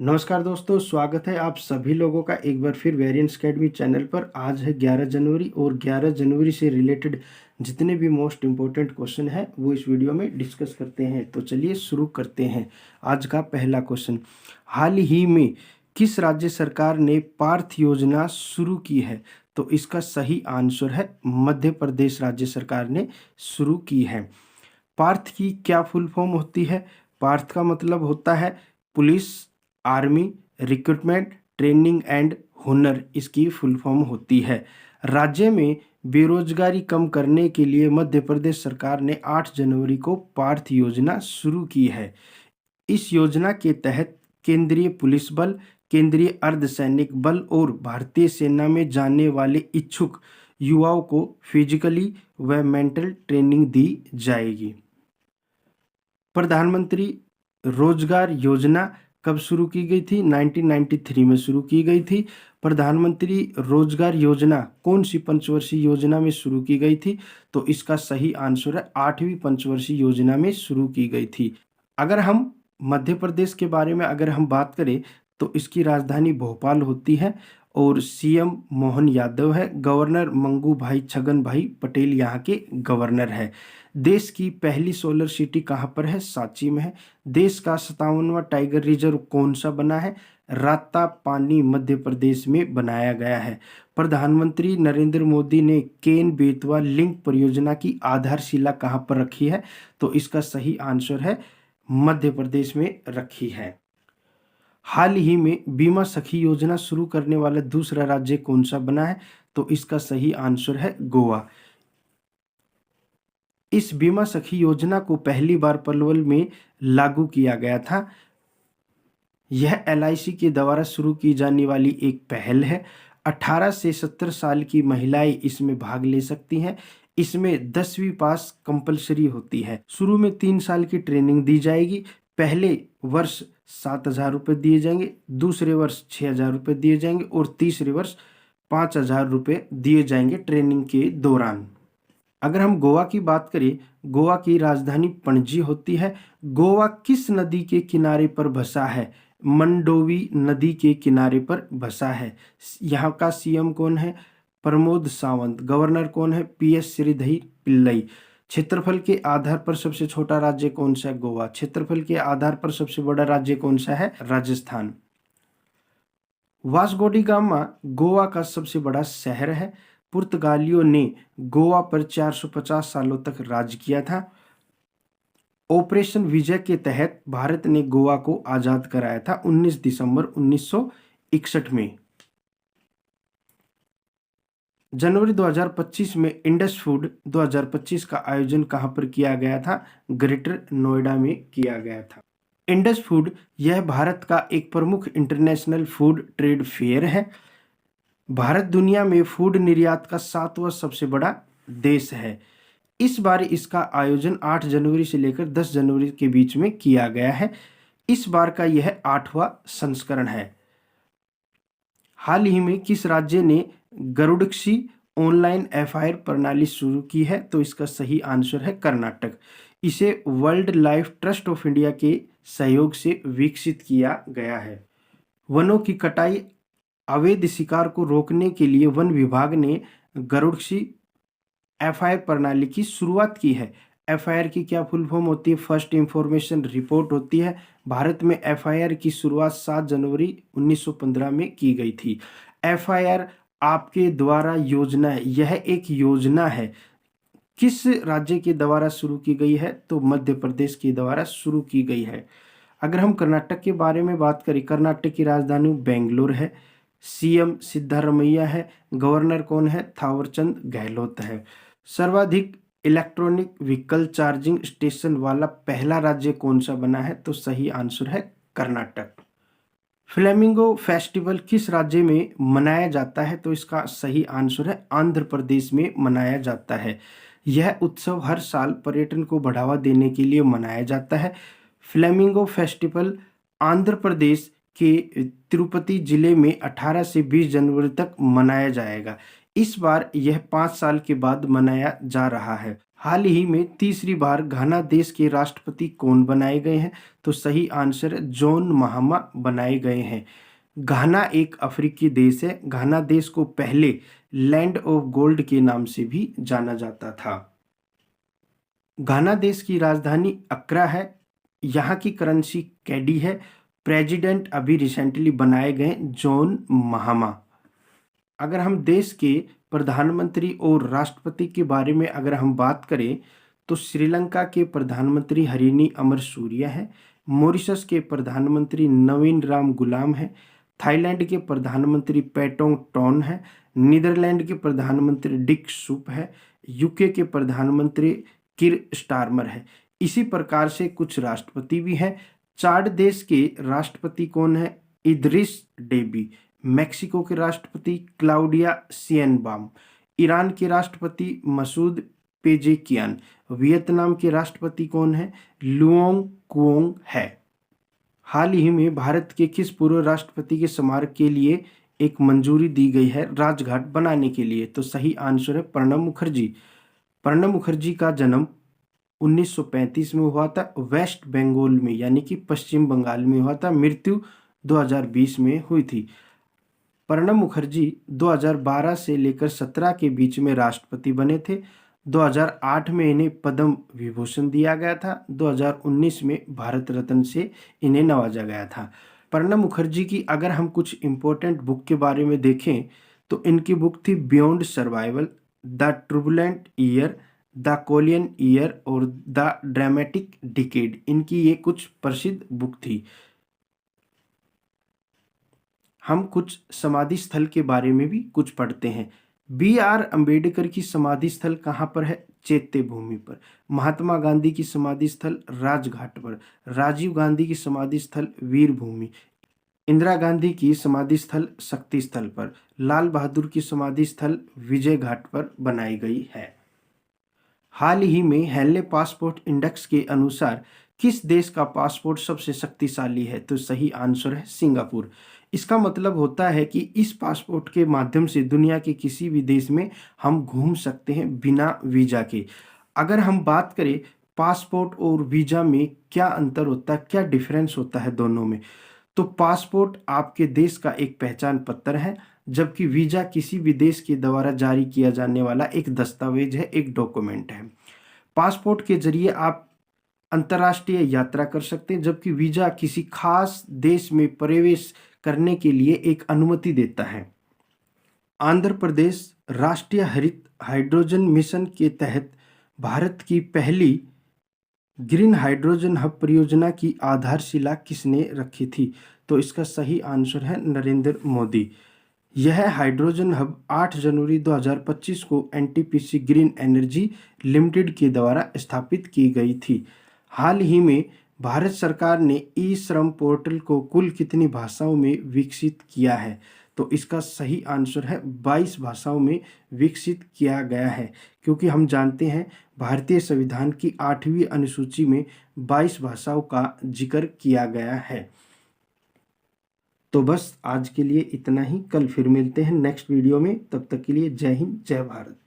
नमस्कार दोस्तों, स्वागत है आप सभी लोगों का एक बार फिर वेरिएंस अकेडमी चैनल पर। आज है 11 जनवरी और 11 जनवरी से रिलेटेड जितने भी मोस्ट इम्पोर्टेंट क्वेश्चन हैं वो इस वीडियो में डिस्कस करते हैं। तो चलिए शुरू करते हैं। आज का पहला क्वेश्चन, हाल ही में किस राज्य सरकार ने पार्थ योजना शुरू की है? तो इसका सही आंसर है मध्य प्रदेश राज्य सरकार ने शुरू की है। पार्थ की क्या फुल फॉर्म होती है? पार्थ का मतलब होता है police, army, recruitment, training and हुनर, इसकी फुल फॉर्म होती है। राज्य में बेरोजगारी कम करने के लिए मध्य प्रदेश सरकार ने 8 जनवरी को पार्थ योजना शुरू की है। इस योजना के तहत केंद्रीय पुलिस बल, केंद्रीय अर्धसैनिक बल और भारतीय सेना में जाने वाले इच्छुक युवाओं को फिजिकली व मेंटल ट्रेनिंग दी जाएगी। प्रधानमंत्री रोजगार योजना कब शुरू की गई थी? 1993 में शुरू की गई थी। प्रधानमंत्री रोजगार योजना कौन सी पंचवर्षीय योजना में शुरू की गई थी? तो इसका सही आंसर है 8वीं पंचवर्षीय योजना में शुरू की गई थी। अगर हम मध्य प्रदेश के बारे में अगर हम बात करें तो इसकी राजधानी भोपाल होती है और सीएम मोहन यादव है। गवर्नर मंगू भाई छगन भाई पटेल यहाँ के गवर्नर है। देश की पहली सोलर सिटी कहाँ पर है? सांची में है। देश का 57वां टाइगर रिजर्व कौन सा बना है? रातापानी मध्य प्रदेश में बनाया गया है। प्रधानमंत्री नरेंद्र मोदी ने केन बेतवा लिंक परियोजना की आधारशिला कहाँ पर रखी है? तो इसका सही आंसर है मध्य प्रदेश में रखी है। हाल ही में बीमा सखी योजना शुरू करने वाला दूसरा राज्य कौन सा बना है? तो इसका सही आंसर है गोवा। इस बीमा सखी योजना को पहली बार पलवल में लागू किया गया था। यह एलआईसी के द्वारा शुरू की जाने वाली एक पहल है। 18 से 70 साल की महिलाएं इसमें भाग ले सकती हैं। इसमें 10वीं पास कंपलसरी होती है। शुरू में 3 साल की ट्रेनिंग दी जाएगी। पहले वर्ष 7,000 रुपये दिए जाएंगे, दूसरे वर्ष 6,000 रुपये दिए जाएंगे और तीसरे वर्ष 5,000 रुपये दिए जाएंगे ट्रेनिंग के दौरान। अगर हम गोवा की बात करें, गोवा की राजधानी पणजी होती है। गोवा किस नदी के किनारे पर बसा है? मंडोवी नदी के किनारे पर बसा है। यहाँ का सीएम कौन है? प्रमोद सावंत। गवर्नर कौन है? पीएस श्रीधर पिल्लई। क्षेत्रफल के आधार पर सबसे छोटा राज्य कौन सा है? गोवा। क्षेत्रफल के आधार पर सबसे बड़ा राज्य कौन सा है? Rajasthan. Vasco D gamma Goa का सबसे बड़ा शहर है। पुर्तगालियों ने गोवा पर 450 सालों तक राज किया था। ऑपरेशन विजय के तहत भारत ने गोवा को आजाद कराया था 19 दिसंबर 1961 में। जनवरी 2025 में इंडस फूड 2025 का आयोजन कहां पर किया गया था? ग्रेटर नोएडा में किया गया था। इंडस फूड यह भारत का एक प्रमुख इंटरनेशनल फूड ट्रेड फेयर है। भारत दुनिया में फूड निर्यात का 7वां सबसे बड़ा देश है। इस बार इसका आयोजन 8 जनवरी से लेकर 10 जनवरी के बीच में किया गया है। इस बार का यह 8वां संस्करण है। हाल ही में किस राज्य ने गरुड़क्षी ऑनलाइन एफआईआर प्रणाली शुरू की है? तो इसका सही आंसर है कर्नाटक। इसे world life trust of India के सहयोग से विकसित किया गया है। वनों की कटाई, अवैध शिकार को रोकने के लिए वन विभाग ने गरुड़क्षी एफआईआर प्रणाली की शुरुआत की है। एफआईआर की क्या फुल फॉर्म होती है? फर्स्ट इंफॉर्मेशन रिपोर्ट होती है। भारत में एफआईआर की शुरुआत 7 जनवरी 1915 में की गई थी। एफआईआर आपके द्वारा योजना है, यह एक योजना है। किस राज्य के द्वारा शुरू की गई है? तो मध्य प्रदेश के द्वारा शुरू की गई है। अगर हम कर्नाटक के बारे में बात करें, कर्नाटक की राजधानी बेंगलुरु है। सीएम सिद्धारमैया है। गवर्नर कौन है? थावरचंद गहलोत है। सर्वाधिक इलेक्ट्रॉनिक व्हीकल चार्जिंग स्टेशन वाला पहला राज्य कौन सा बना है? तो सही आंसर है कर्नाटक। फ्लेमिंगो फेस्टिवल किस राज्य में मनाया जाता है? तो इसका सही आंसर है आंध्र प्रदेश में मनाया जाता है। यह उत्सव हर साल पर्यटन को बढ़ावा देने के लिए मनाया जाता है। फ्लेमिंगो फेस्टिवल आंध्र प्रदेश के तिरुपति जिले में 18 से 20 जनवरी तक मनाया जाएगा। इस बार यह 5 साल के बाद मनाया जा रहा है। हाल ही में तीसरी बार घाना देश के राष्ट्रपति कौन बनाए गए हैं? तो सही आंसर है जॉन महामा बनाए गए हैं। घाना एक अफ्रीकी देश है। घाना देश को पहले लैंड ऑफ गोल्ड के नाम से भी जाना जाता था। घाना देश की राजधानी अक्रा है। यहाँ की करेंसी कैडी है। प्रेसिडेंट अभी रिसेंटली बनाए गए जॉन महामा। अगर हम देश के प्रधानमंत्री और राष्ट्रपति के बारे में अगर हम बात करें तो श्रीलंका के प्रधानमंत्री हरिनी अमरसूरिया है। मॉरिशस के प्रधानमंत्री नवीन राम गुलाम है। थाईलैंड के प्रधानमंत्री पैटोंग टॉन है। नीदरलैंड के प्रधानमंत्री डिक सूप है। यूके के प्रधानमंत्री किर स्टारमर है। इसी प्रकार से कुछ राष्ट्रपति भी हैं। चाड देश के राष्ट्रपति कौन है? इदरिस डेबी। मेक्सिको के राष्ट्रपति क्लाउडिया शिएनबाम। ईरान के राष्ट्रपति मसूद पेजेकियान। वियतनाम के राष्ट्रपति कौन है? लुओंग कुओंग है। हाल ही में भारत के किस पूर्व राष्ट्रपति के स्मारक के लिए एक मंजूरी दी गई है राजघाट बनाने के लिए? तो सही आंसर है प्रणब मुखर्जी। प्रणब मुखर्जी का जन्म 1935 में हुआ था। वेस्ट बंगाल में यानी कि पश्चिम बंगाल में हुआ था। मृत्यु 2020 में हुई थी। प्रणब मुखर्जी 2012 से लेकर 17 के बीच में राष्ट्रपति बने थे। 2008 में इन्हें पद्म विभूषण दिया गया था। 2019 में भारत रत्न से इन्हें नवाजा गया था। प्रणब मुखर्जी की अगर हम कुछ इम्पोर्टेंट बुक के बारे में देखें तो इनकी बुक थी beyond survival, the turbulent year, the coalition year और द ड्रामेटिक डिकेड। इनकी ये कुछ प्रसिद्ध बुक थी। हम कुछ समाधि स्थल के बारे में भी कुछ पढ़ते हैं। BR अंबेडकर की समाधि स्थल कहाँ पर है? चैत्य भूमि पर। महात्मा गांधी की समाधि स्थल राजघाट पर। राजीव गांधी की समाधि स्थल वीर भूमि। इंदिरा गांधी की समाधि स्थल शक्ति स्थल पर। लाल बहादुर की समाधि स्थल विजय घाट पर बनाई गई है। हाल ही में हेनले पासपोर्ट इंडेक्स के अनुसार किस देश का पासपोर्ट सबसे शक्तिशाली है? तो सही आंसर है सिंगापुर। इसका मतलब होता है कि इस पासपोर्ट के माध्यम से दुनिया के किसी भी देश में हम घूम सकते हैं बिना वीजा के। अगर हम बात करें पासपोर्ट और वीजा में क्या अंतर होता है, क्या डिफरेंस होता है दोनों में, तो पासपोर्ट आपके देश का एक पहचान पत्र है, जबकि वीजा किसी भी देश के द्वारा जारी किया जाने वाला एक दस्तावेज है, एक डॉक्यूमेंट है। पासपोर्ट के जरिए आप अंतर्राष्ट्रीय यात्रा कर सकते हैं, जबकि वीजा किसी खास देश में प्रवेश करने के लिए एक अनुमति देता है। आंध्र प्रदेश राष्ट्रीय हरित हाइड्रोजन मिशन के तहत भारत की पहली ग्रीन हाइड्रोजन हब परियोजना की आधारशिला किसने रखी थी? तो इसका सही आंसर है नरेंद्र मोदी। यह हाइड्रोजन हब 8 जनवरी 2025 को NTPC ग्रीन एनर्जी लिमिटेड के द्वारा स्थापित की गई थी। हाल ही में भारत सरकार ने ई श्रम पोर्टल को कुल कितनी भाषाओं में विकसित किया है? तो इसका सही आंसर है 22 भाषाओं में विकसित किया गया है, क्योंकि हम जानते हैं भारतीय संविधान की 8वीं अनुसूची में 22 भाषाओं का जिक्र किया गया है। तो बस आज के लिए इतना ही। कल फिर मिलते हैं नेक्स्ट वीडियो में। तब तक के लिए जय हिंद, जय भारत।